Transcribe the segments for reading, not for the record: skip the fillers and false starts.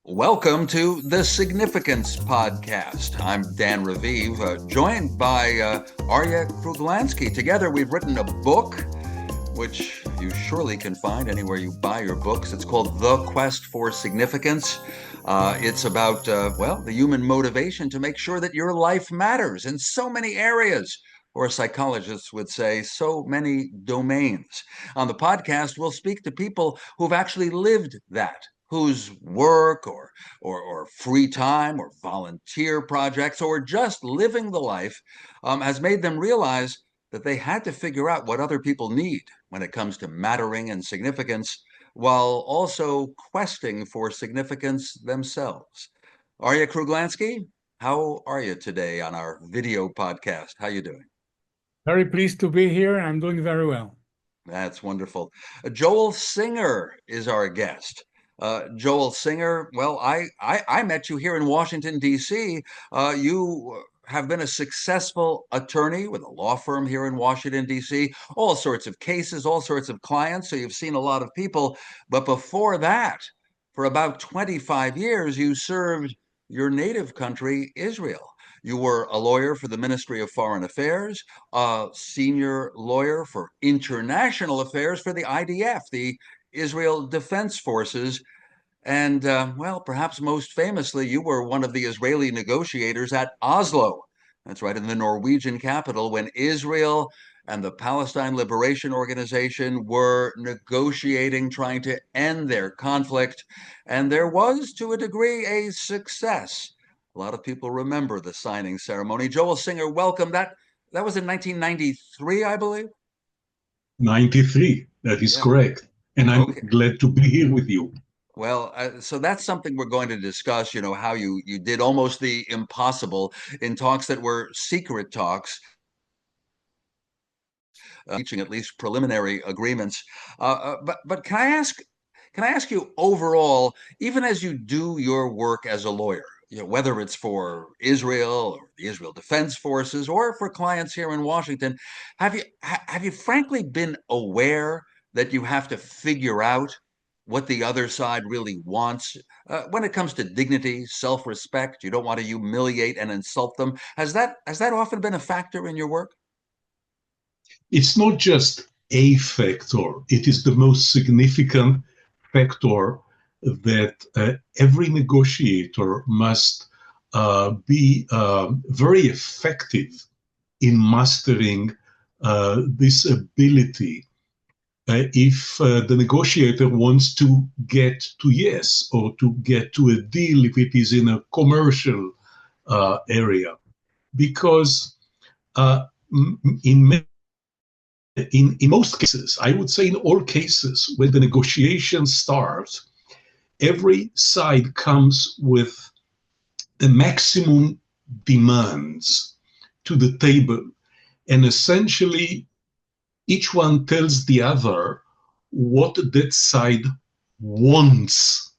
Welcome to the Significance Podcast. I'm Dan Raviv, joined by Arie Kruglansky. Together, we've written a book, which you surely can find anywhere you buy your books. It's called The Quest for Significance. It's about, the human motivation to make sure that your life matters in so many areas, or psychologists would say, so many domains. On the podcast, we'll speak to people who've actually lived that, whose work or free time or volunteer projects or just living the life has made them realize that they had to figure out what other people need when it comes to mattering and significance, while also questing for significance themselves. Arie Kruglansky, how are you today on our video podcast? How you doing? Very pleased to be here. I'm doing very well. That's wonderful. Joel Singer is our guest. Joel Singer, well, I met you here in Washington, D.C. You have been a successful attorney with a law firm here in Washington, D.C., all sorts of cases, all sorts of clients. So you've seen a lot of people. But before that, for about 25 years, you served your native country, Israel. You were a lawyer for the Ministry of Foreign Affairs, a senior lawyer for international affairs for the IDF, the Israel Defense Forces. And, perhaps most famously, you were one of the Israeli negotiators at Oslo. That's right, in the Norwegian capital, when Israel and the Palestine Liberation Organization were negotiating, trying to end their conflict. And there was, to a degree, a success. A lot of people remember the signing ceremony. Joel Singer, welcome. That was in 1993, I believe. 93, that is Yeah. correct. And I'm Okay. glad to be here with you. Well, so that's something we're going to discuss, how you did almost the impossible in talks that were secret talks, reaching at least preliminary agreements. But can I ask you overall, even as you do your work as a lawyer, whether it's for Israel or the Israel Defense Forces or for clients here in Washington, have you frankly been aware that you have to figure out what the other side really wants when it comes to dignity, self-respect? You don't want to humiliate and insult them. Has that often been a factor in your work? It's not just a factor, it is the most significant factor that every negotiator must be very effective in mastering this ability if the negotiator wants to get to yes or to get to a deal if it is in a commercial area. Because in most cases, I would say in all cases, when the negotiation starts, every side comes with the maximum demands to the table. And essentially, each one tells the other what that side wants.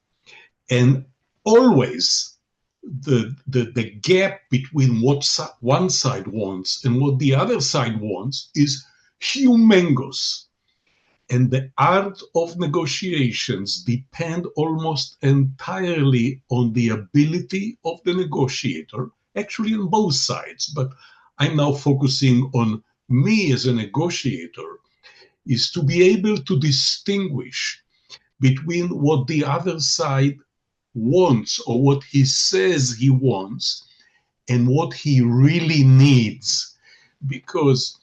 And always the gap between what one side wants and what the other side wants is humongous. And the art of negotiations depend almost entirely on the ability of the negotiator, actually on both sides, but I'm now focusing on me as a negotiator, is to be able to distinguish between what the other side wants or what he says he wants and what he really needs. Because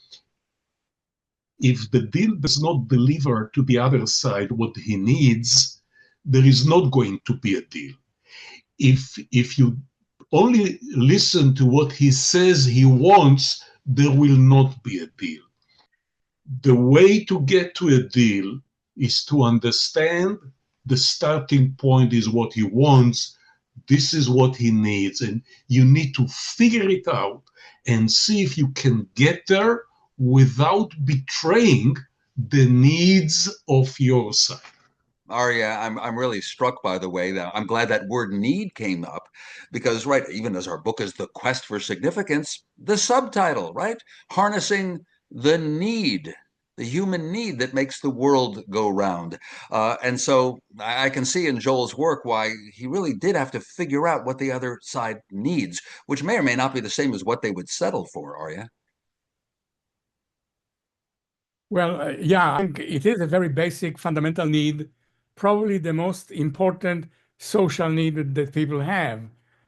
if the deal does not deliver to the other side what he needs, there is not going to be a deal. If you only listen to what he says he wants, there will not be a deal. The way to get to a deal is to understand the starting point is what he wants, this is what he needs, and you need to figure it out and see if you can get there without betraying the needs of your side. Aria, I'm really struck by the way that I'm glad that word need came up because, right, even as our book is The Quest for Significance, the subtitle, right, harnessing the need the human need that makes the world go round. And so I can see in Joel's work why he really did have to figure out what the other side needs, which may or may not be the same as what they would settle for, are you? Well, yeah, I think it is a very basic fundamental need, probably the most important social need that people have.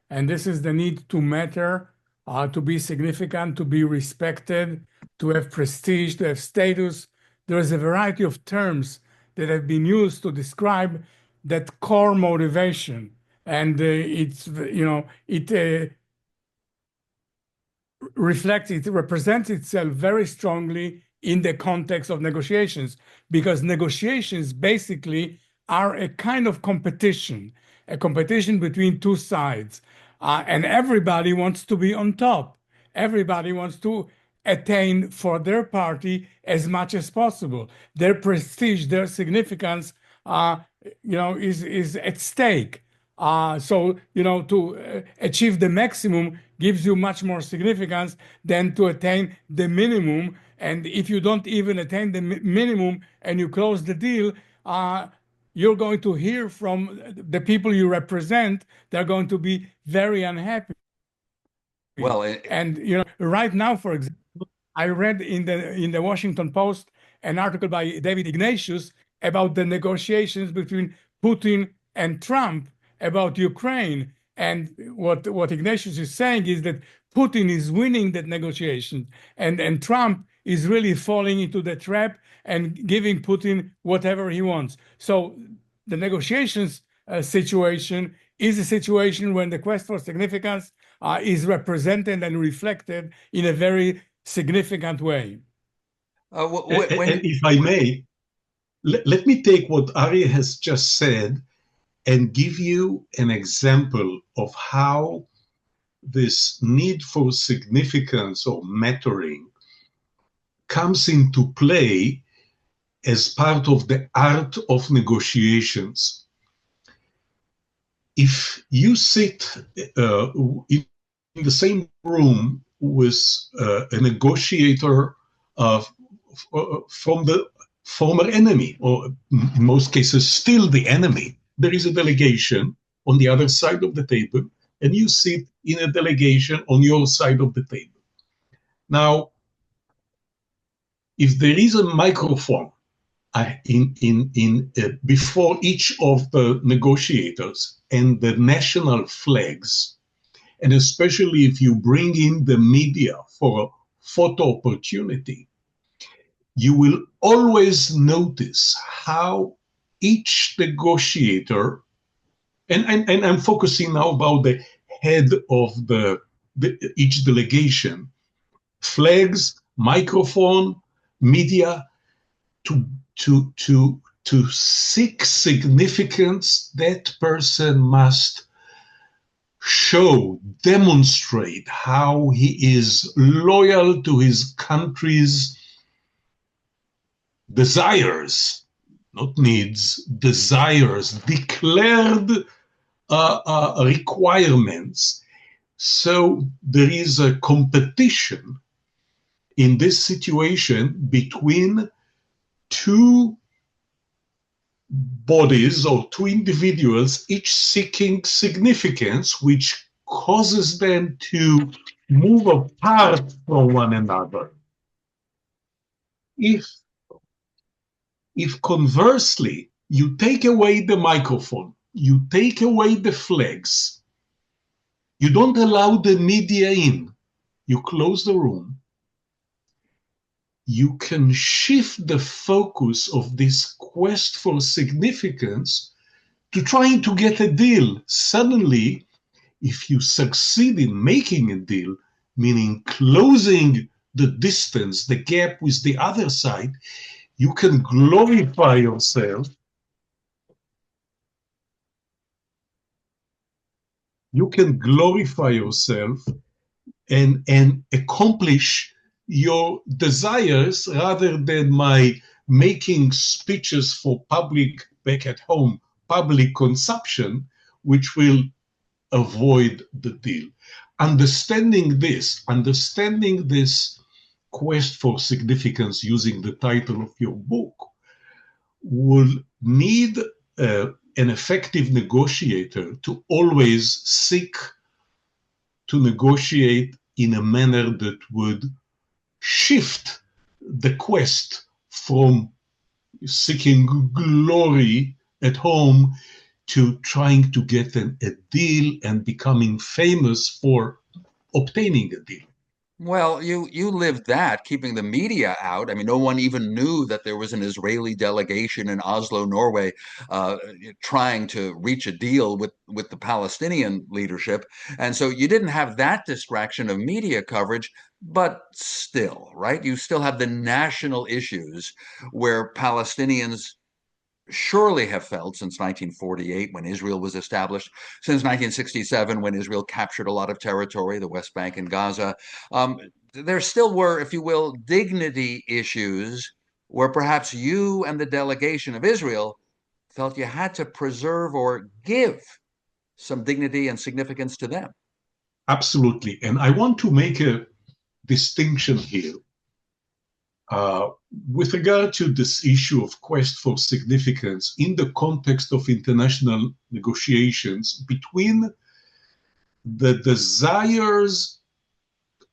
And this is the need to matter, to be significant, to be respected, to have prestige, to have status. There is a variety of terms that have been used to describe that core motivation. And it it represents itself very strongly in the context of negotiations, because negotiations basically are a kind of competition, a competition between two sides. And everybody wants to be on top. Everybody wants to attain for their party as much as possible. Their prestige, their significance, is at stake. To achieve the maximum gives you much more significance than to attain the minimum. And if you don't even attain the minimum and you close the deal, you're going to hear from the people you represent. They're going to be very unhappy. Well, And right now, for example, I read in the Washington Post an article by David Ignatius about the negotiations between Putin and Trump about Ukraine. And what Ignatius is saying is that Putin is winning that negotiation, and Trump is really falling into the trap and giving Putin whatever he wants. So the negotiations situation is a situation when the quest for significance is represented and reflected in a very significant way. And if I may, let me take what Arie has just said and give you an example of how this need for significance or mattering comes into play as part of the art of negotiations. If you sit in the same room with a negotiator from the former enemy, or in most cases still the enemy, there is a delegation on the other side of the table, and you sit in a delegation on your side of the table. Now, if there is a microphone before each of the negotiators and the national flags, and especially if you bring in the media for a photo opportunity, you will always notice how each negotiator, and I'm focusing now about the head of each delegation, flags, microphone, media, to seek significance, that person must show, demonstrate how he is loyal to his country's desires, not needs, desires, declared requirements. So there is a competition in this situation between two bodies or two individuals, each seeking significance, which causes them to move apart from one another. If conversely, you take away the microphone, you take away the flags, you don't allow the media in, you close the room, you can shift the focus of this quest for significance to trying to get a deal. Suddenly, if you succeed in making a deal, meaning closing the distance, the gap with the other side, you can glorify yourself. You can glorify yourself and accomplish your desires rather than my making speeches for public, back at home, public consumption, which will avoid the deal. Understanding this quest for significance, using the title of your book, will need an effective negotiator to always seek to negotiate in a manner that would shift the quest from seeking glory at home to trying to get a deal and becoming famous for obtaining a deal. Well, you lived that, keeping the media out. I mean, no one even knew that there was an Israeli delegation in Oslo, Norway, trying to reach a deal with the Palestinian leadership. And so you didn't have that distraction of media coverage, but still, right? You still have the national issues where Palestinians surely have felt since 1948 when Israel was established, since 1967 when Israel captured a lot of territory, the West Bank and Gaza. There still were, if you will, dignity issues where perhaps you and the delegation of Israel felt you had to preserve or give some dignity and significance to them. Absolutely. And I want to make a distinction here. With regard to this issue of quest for significance in the context of international negotiations between the desires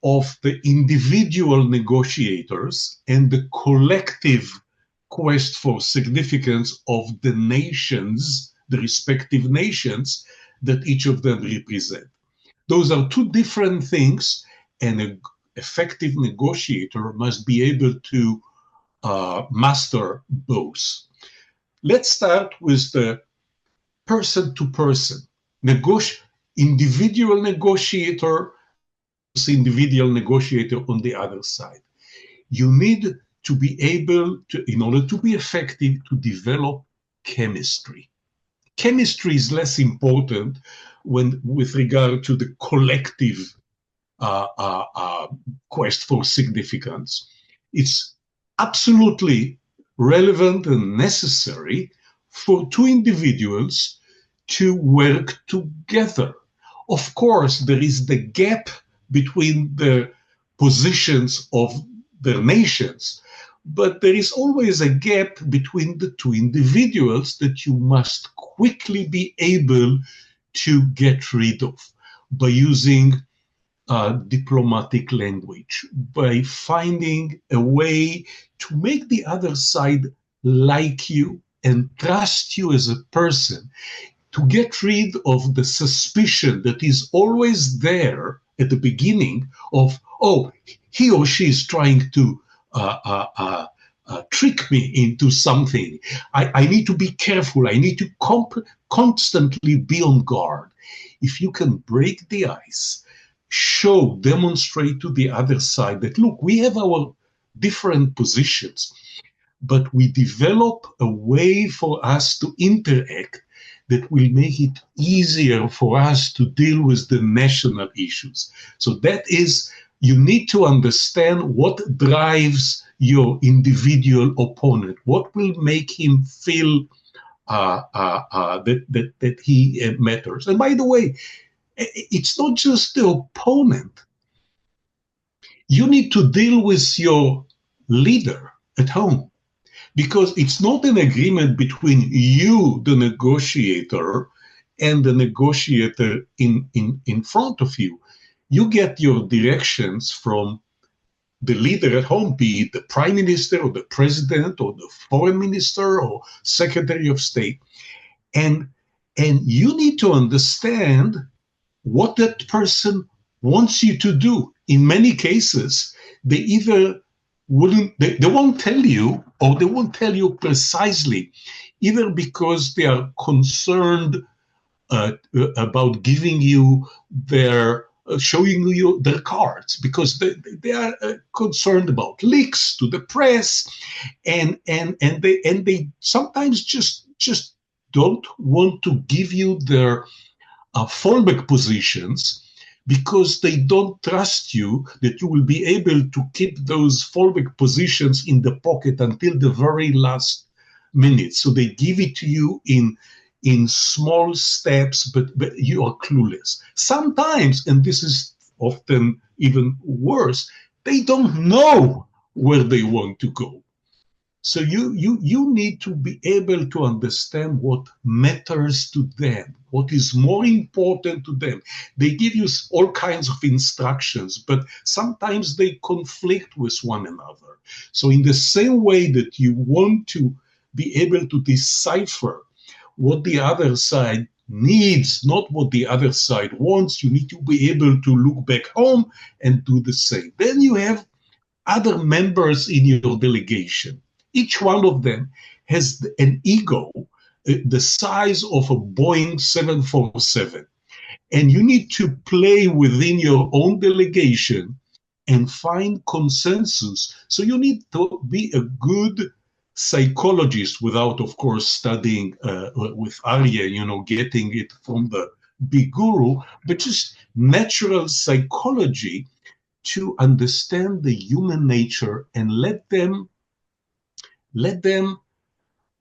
of the individual negotiators and the collective quest for significance of the nations, the respective nations that each of them represent. Those are two different things, and an effective negotiator must be able to master both. Let's start with the person-to-person. Individual negotiator on the other side. You need to be able to, in order to be effective, to develop chemistry. Chemistry is less important with regard to the collective quest for significance. It's absolutely relevant and necessary for two individuals to work together. Of course, there is the gap between the positions of their nations, but there is always a gap between the two individuals that you must quickly be able to get rid of by using diplomatic language, by finding a way to make the other side like you and trust you as a person, to get rid of the suspicion that is always there at the beginning of, oh, he or she is trying to trick me into something. I need to be careful. I need to constantly be on guard. If you can break the ice, demonstrate to the other side that, look, we have our different positions, but we develop a way for us to interact that will make it easier for us to deal with the national issues. So that is, you need to understand what drives your individual opponent, what will make him feel that he matters. And by the way, it's not just the opponent. You need to deal with your leader at home, because it's not an agreement between you, the negotiator, and the negotiator in front of you. You get your directions from the leader at home, be it the prime minister or the president or the foreign minister or secretary of state. And you need to understand what that person wants you to do. In many cases, they either they won't tell you, or they won't tell you precisely, either because they are concerned about giving you showing you their cards, because they are concerned about leaks to the press, and they sometimes just don't want to give you their fallback positions, because they don't trust you that you will be able to keep those fallback positions in the pocket until the very last minute. So they give it to you in small steps, but you are clueless. Sometimes, and this is often even worse, they don't know where they want to go. So you need to be able to understand what matters to them, what is more important to them. They give you all kinds of instructions, but sometimes they conflict with one another. So in the same way that you want to be able to decipher what the other side needs, not what the other side wants, you need to be able to look back home and do the same. Then you have other members in your delegation. Each one of them has an ego the size of a Boeing 747. And you need to play within your own delegation and find consensus. So you need to be a good psychologist without, of course, studying with Arie, getting it from the big guru, but just natural psychology to understand the human nature and let them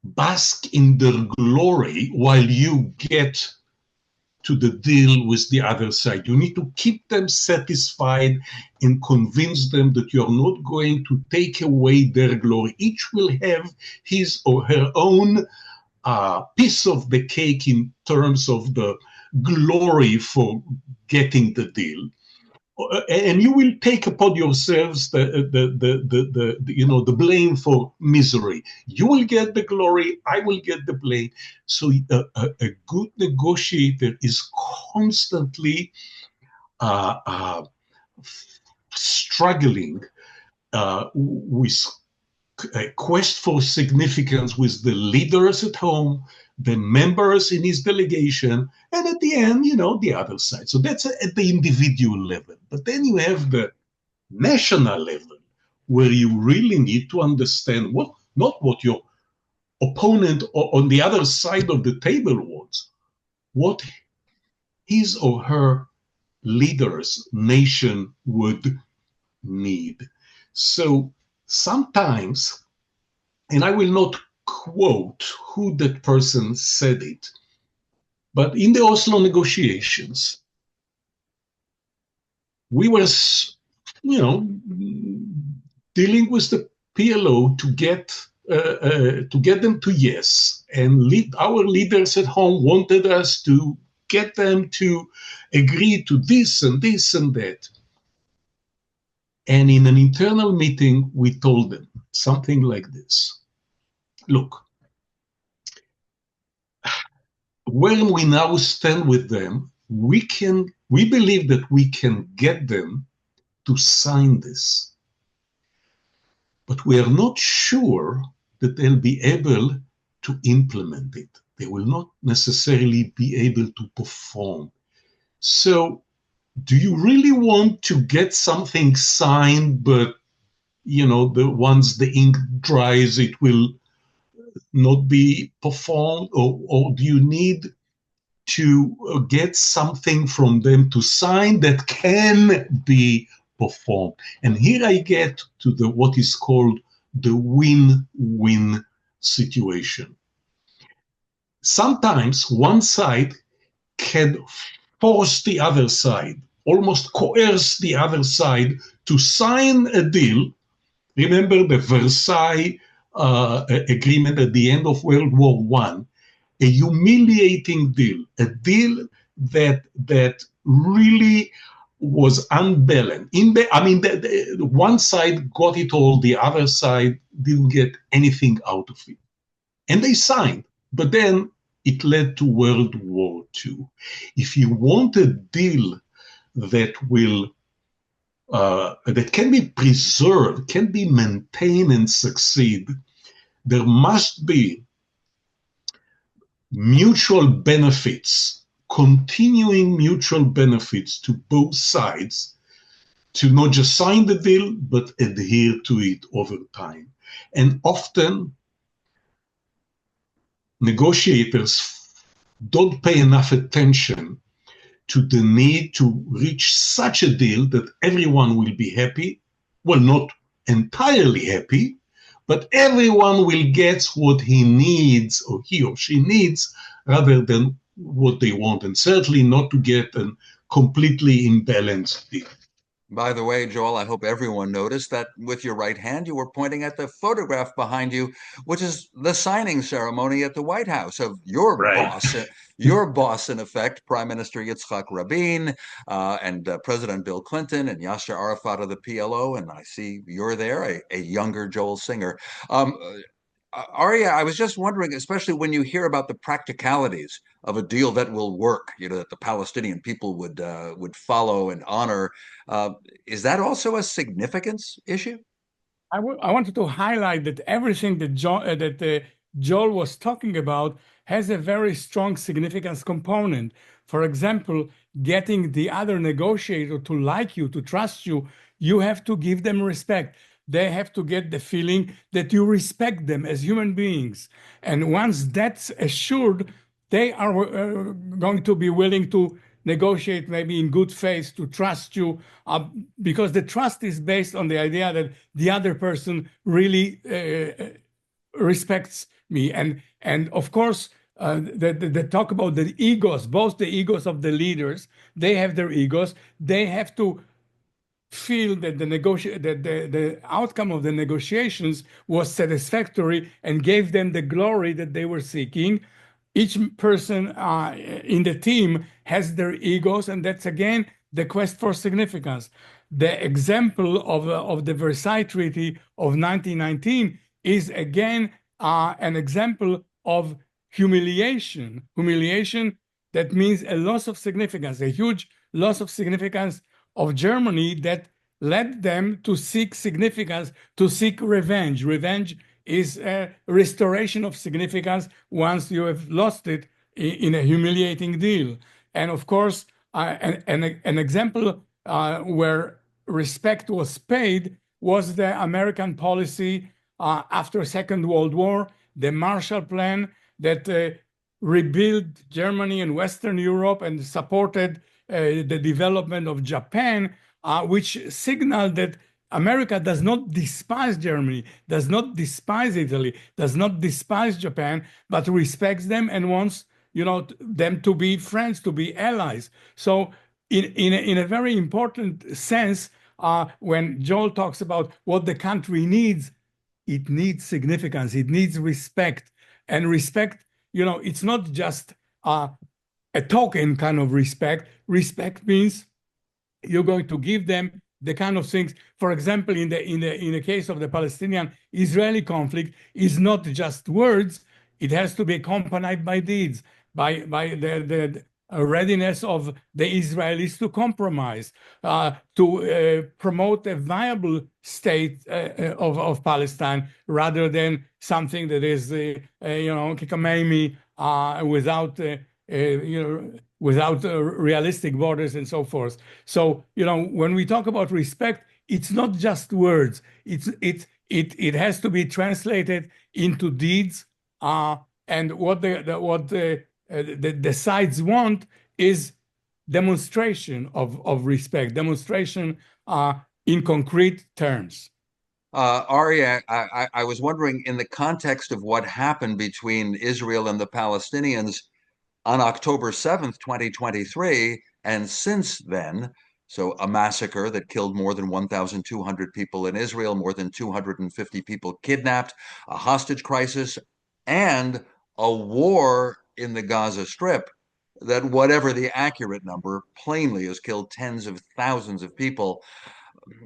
bask in their glory while you get to the deal with the other side. You need to keep them satisfied and convince them that you're not going to take away their glory. Each will have his or her own piece of the cake in terms of the glory for getting the deal. And you will take upon yourselves the blame for misery. You will get the glory, I will get the blame. So a good negotiator is constantly struggling with a quest for significance with the leaders at home, the members in his delegation, and at the end, the other side. So that's at the individual level. But then you have the national level, where you really need to understand not what your opponent on the other side of the table wants, what his or her leaders, nation would need. So sometimes, and I will not quote who that person said it, but in the Oslo negotiations, we were, dealing with the PLO to get them to yes, and our leaders at home wanted us to get them to agree to this and this and that. And in an internal meeting, we told them something like this: look, when we now stand with them, we believe that we can get them to sign this. But we are not sure that they'll be able to implement it. They will not necessarily be able to perform. So do you really want to get something signed, but once the ink dries, it will not be performed? Or do you need to get something from them to sign that can be performed? And here I get to what is called the win-win situation. Sometimes one side can force the other side, almost coerce the other side to sign a deal. Remember the Versailles agreement at the end of World War I, a humiliating deal, a deal that really was unbalanced. One side got it all, the other side didn't get anything out of it. And they signed, but then it led to World War II. If you want a deal that that can be preserved, can be maintained and succeed, there must be mutual benefits, continuing mutual benefits to both sides, to not just sign the deal, but adhere to it over time. And often, negotiators don't pay enough attention to the need to reach such a deal that everyone will be happy. Well, not entirely happy, but everyone will get what he needs or he or she needs rather than what they want, and certainly not to get a completely imbalanced deal. By the way, Joel, I hope everyone noticed that with your right hand, you were pointing at the photograph behind you, which is the signing ceremony at the White House of Right. your boss, in effect, Prime Minister Yitzhak Rabin, and President Bill Clinton and Yasser Arafat of the PLO. And I see you're there, a younger Joel Singer. Um, Aria, I was just wondering, especially when you hear about the practicalities of a deal that will work, that the Palestinian people would follow and honor. Uh, is that also a significance issue? I wanted to highlight that everything that Joel was talking about has a very strong significance component. For example, getting the other negotiator to like you, to trust you, you have to give them respect. They have to get the feeling that you respect them as human beings. And once that's assured, they are going to be willing to negotiate maybe in good faith, to trust you, because the trust is based on the idea that the other person really respects me. And of course, they talk about the egos, both the egos of the leaders, they have their egos, they have to feel that the outcome of the negotiations was satisfactory and gave them the glory that they were seeking. Each person in the team has their egos, and that's again the quest for significance. The example of the Versailles Treaty of 1919 is again an example of humiliation. Humiliation that means a loss of significance, a huge loss of significance of Germany that led them to seek significance, to seek revenge. Revenge is a restoration of significance once you have lost it in a humiliating deal. And of course, an example where respect was paid was the American policy after Second World War, the Marshall Plan that rebuilt Germany and Western Europe and supported the development of Japan, which signaled that America does not despise Germany, does not despise Italy, does not despise Japan, but respects them and wants, them to be friends, to be allies. So, in a very important sense, when Joel talks about what the country needs, it needs significance, it needs respect, and respect. It's not just a token kind of respect. Respect means you're going to give them the kind of things. For example, in the case of the Palestinian-Israeli conflict, is not just words; it has to be accompanied by deeds, by the readiness of the Israelis to compromise, to promote a viable state of Palestine, rather than something that is, kikamemi, without realistic borders and so forth. So, when we talk about respect, it's not just words. It has to be translated into deeds. And what the sides want is demonstration of respect, demonstration in concrete terms. Ari, I was wondering, in the context of what happened between Israel and the Palestinians on October 7th, 2023, and since then, so a massacre that killed more than 1,200 people in Israel, more than 250 people kidnapped, a hostage crisis, and a war in the Gaza Strip that, whatever the accurate number, plainly has killed tens of thousands of people.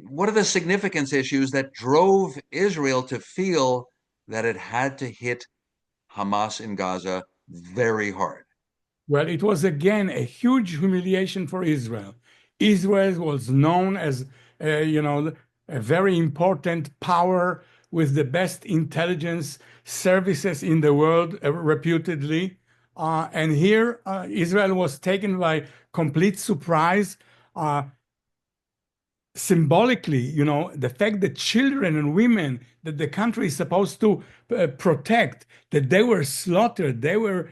What are the significance issues that drove Israel to feel that it had to hit Hamas in Gaza very hard? Well, it was again a huge humiliation for Israel. Israel was known as, a very important power with the best intelligence services in the world, reputedly. And here, Israel was taken by complete surprise. Symbolically, the fact that children and women that the country is supposed to protect, that they were slaughtered, they were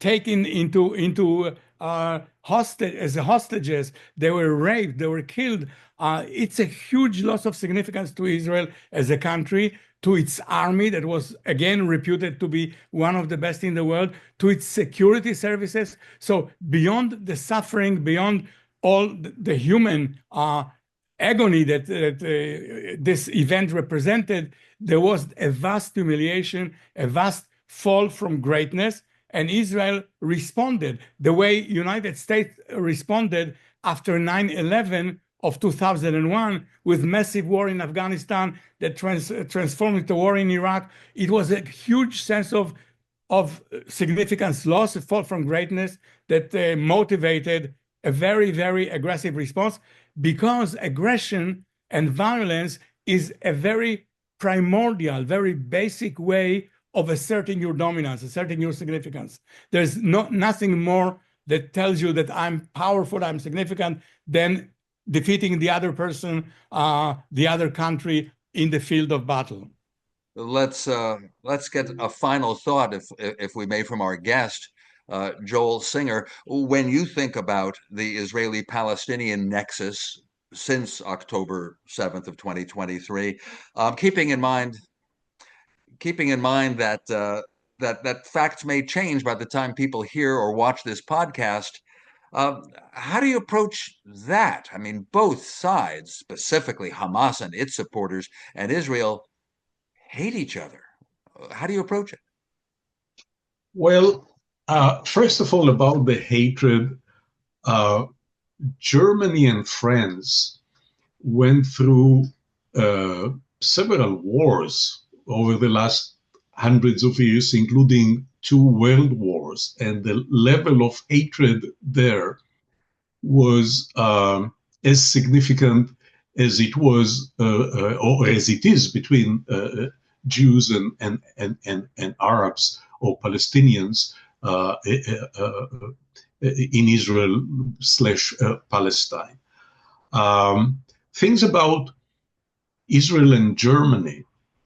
taken into hostage as hostages. They were raped. They were killed. It's a huge loss of significance to Israel as a country, to its army that was again reputed to be one of the best in the world, to its security services. So beyond the suffering, beyond all the human agony that this event represented, there was a vast humiliation, a vast fall from greatness, and Israel responded the way United States responded after 9/11 of 2001 with massive war in Afghanistan that transformed into war in Iraq. It was a huge sense of significance loss, a fall from greatness that motivated a very, very aggressive response, because aggression and violence is a very primordial, very basic way of asserting your dominance, asserting your significance. There's nothing more that tells you that I'm powerful, I'm significant, than defeating the other person, the other country in the field of battle. Let's get a final thought, if we may, from our guest, Joel Singer. When you think about the Israeli-Palestinian nexus since October 7th of 2023, keeping in mind that that facts may change by the time people hear or watch this podcast. How do you approach that? I mean, both sides, specifically Hamas and its supporters, and Israel, hate each other. How do you approach it? Well, first of all, about the hatred, Germany and France went through several wars over the last hundreds of years, including 2 world wars, and the level of hatred there was as significant as it was, or as it is, between Jews and Arabs or Palestinians in Israel / Palestine. Things about Israel and Germany.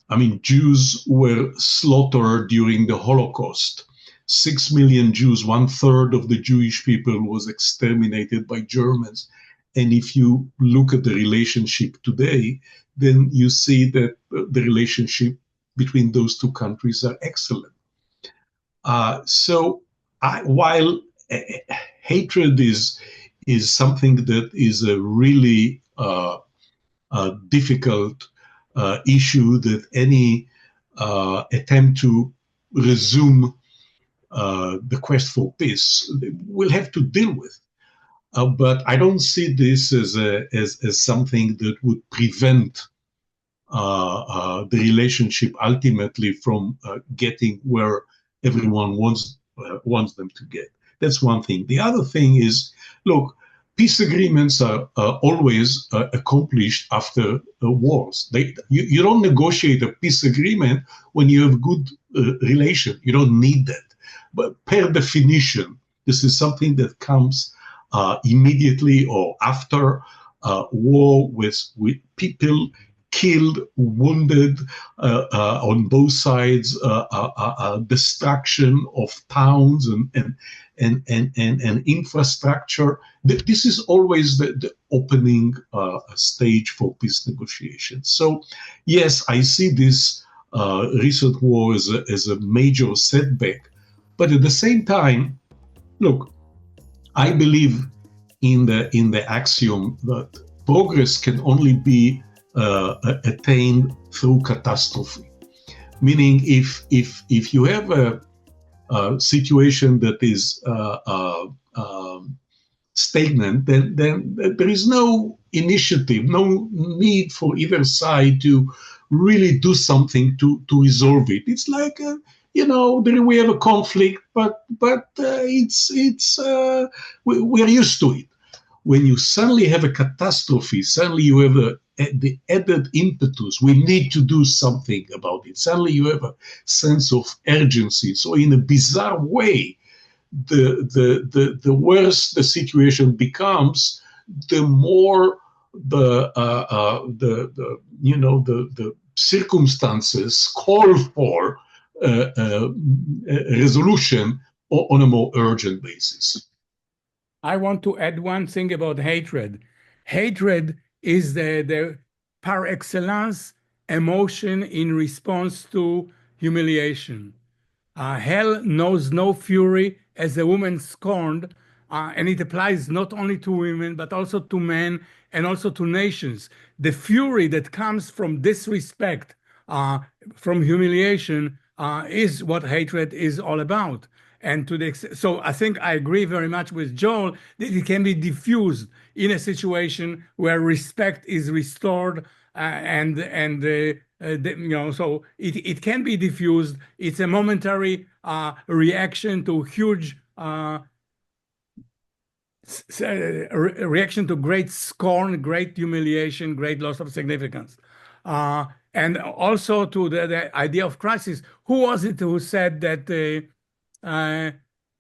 I mean, Jews were slaughtered during the Holocaust. 6 million Jews, 1/3 of the Jewish people, was exterminated by Germans. And if you look at the relationship today, then you see that the relationship between those two countries are excellent. While hatred is something that is a really difficult issue that any attempt to resume the quest for peace will have to deal with. But I don't see this as something that would prevent the relationship ultimately from getting where everyone wants them to get. That's one thing. The other thing is, look, peace agreements are always accomplished after wars. You don't negotiate a peace agreement when you have good relation. You don't need that. But per definition, this is something that comes immediately or after war, with people killed, wounded on both sides, destruction of towns and infrastructure. This is always the opening stage for peace negotiations. So, yes, I see this recent war as a major setback. But at the same time, look, I believe in the axiom that progress can only be attained through catastrophe. Meaning, if you have a situation that is stagnant, then there is no initiative, no need for either side to really do something to resolve it. It's like we have a conflict, but we're used to it. When you suddenly have a catastrophe, suddenly you have the added impetus. We need to do something about it. Suddenly you have a sense of urgency. So in a bizarre way, the worse the situation becomes, the more the circumstances call for resolution on a more urgent basis. I want to add one thing about hatred. Hatred is the par excellence emotion in response to humiliation. Hell knows no fury as a woman scorned and it applies not only to women, but also to men and also to nations. The fury that comes from disrespect, from humiliation, is what hatred is all about. And so I think I agree very much with Joel that it can be diffused in a situation where respect is restored, so it can be diffused. It's a momentary reaction to huge reaction to great scorn, great humiliation, great loss of significance. And also to the idea of crisis. Who was it who said that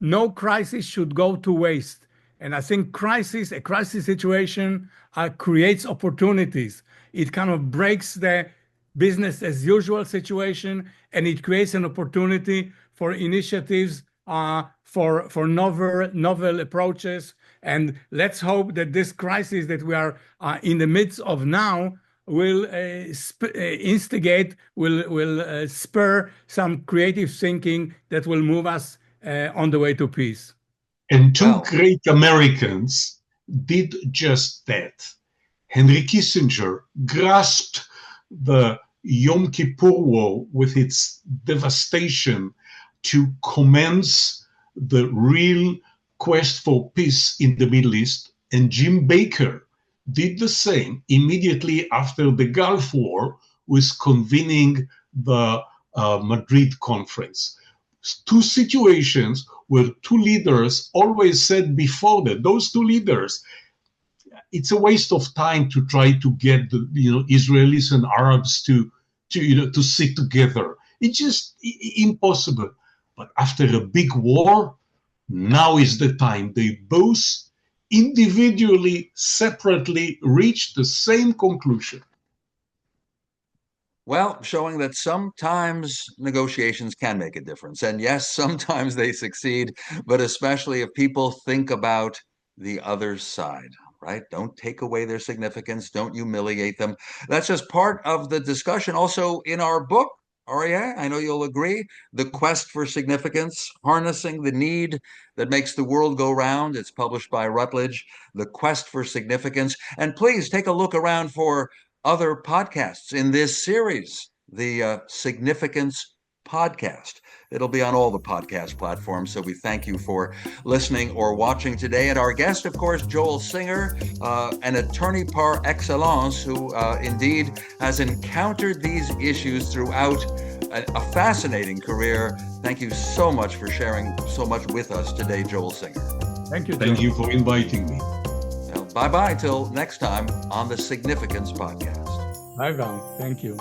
no crisis should go to waste? And I think a crisis situation creates opportunities. It kind of breaks the business as usual situation, and it creates an opportunity for initiatives, for novel approaches. And let's hope that this crisis that we are in the midst of now will spur some creative thinking that will move us on the way to peace. And two great Americans did just that. Henry Kissinger grasped the Yom Kippur War with its devastation to commence the real quest for peace in the Middle East, and Jim Baker did the same immediately after the Gulf War with convening the Madrid conference. Two situations where two leaders always said before that, those two leaders, it's a waste of time to try to get the Israelis and Arabs to sit together. It's just impossible. But after a big war, now is the time. They both individually, separately reached the same conclusion. Well, showing that sometimes negotiations can make a difference. And yes, sometimes they succeed, but especially if people think about the other side, right? Don't take away their significance. Don't humiliate them. That's just part of the discussion. Also in our book, Arie, I know you'll agree, The Quest for Significance, Harnessing the Need That Makes the World Go Round. It's published by Routledge, The Quest for Significance. And please take a look around for other podcasts in this series, the Significance Podcast. It'll be on all the podcast platforms, so we thank you for listening or watching today. And our guest, of course, Joel Singer, an attorney par excellence who indeed has encountered these issues throughout a fascinating career. Thank you so much for sharing so much with us today, Joel Singer. Thank you. Thank you for inviting me. Well, bye-bye till next time on the Significance Podcast. Bye-bye. Thank you.